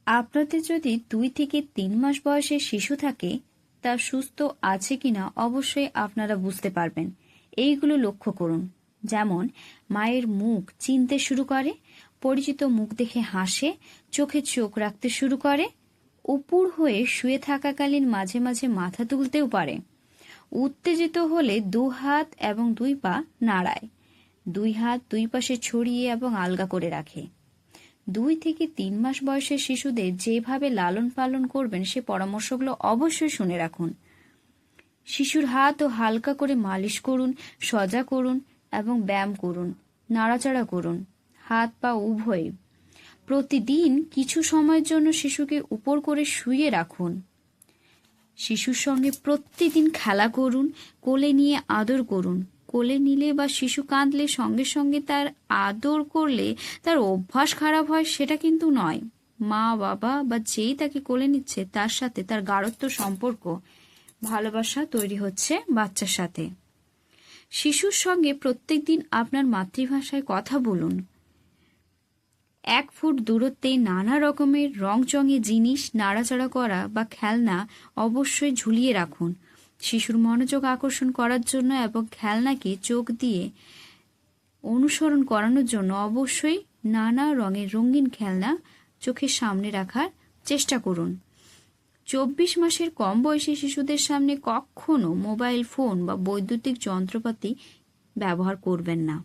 আপনাদের যদি 2 থেকে 3 মাস বয়সের শিশু থাকে, তা সুস্থ আছে কিনা অবশ্যই আপনারা বুঝতে পারবেন। এইগুলো লক্ষ্য করুন। যেমন মায়ের মুখ চিনতে শুরু করে, পরিচিত মুখ দেখে হাসে, চোখে চোখ রাখতে শুরু করে, উপুড় হয়ে শুয়ে থাকাকালীন মাঝে মাঝে মাথা তুলতেও পারে, উত্তেজিত হলে 2 হাত এবং 2 পা নাড়ায়, 2 হাত 2 পাশে ছড়িয়ে এবং আলগা করে রাখে। 2 থেকে 3 মাস বয়সের শিশুদের যেভাবে লালন পালন করবেন সে পরামর্শগুলো অবশ্যই শুনে রাখুন। শিশুর হাতও হালকা করে মালিশ করুন, সজা করুন এবং ব্যায়াম করুন, নাড়াচাড়া করুন, হাত পা উভয়। প্রতিদিন কিছু সময়ের জন্য শিশুকে উপর করে শুইয়ে রাখুন। শিশুর সঙ্গে প্রতিদিন খেলা করুন, কোলে নিয়ে আদর করুন। কোলে নিলে বা শিশু কাঁদলে সঙ্গে সঙ্গে তার আদর করলে তার অভ্যাস খারাপ হয় সেটা কিন্তু নয়। মা বাবা বা যেই তাকে কোলে নিচ্ছে তার সাথে তার গাঢ়ত্ব সম্পর্ক, ভালোবাসা তৈরি হচ্ছে বাচ্চার সাথে। শিশুর সঙ্গে প্রত্যেকদিন আপনার মাতৃভাষায় কথা বলুন। 1 ফুট দূরত্বে নানা রকমের রংচঙে জিনিস নাড়াচাড়া করা বা খেলনা অবশ্যই ঝুলিয়ে রাখুন। শিশুর মনোযোগ আকর্ষণ করার জন্য এবং খেলনাকে চোখ দিয়ে অনুসরণ করানোর জন্য অবশ্যই নানা রঙের রঙিন খেলনা চোখের সামনে রাখার চেষ্টা করুন। 24 মাসের কম বয়সী শিশুদের সামনে কখনো মোবাইল ফোন বা বৈদ্যুতিক যন্ত্রপাতি ব্যবহার করবেন না।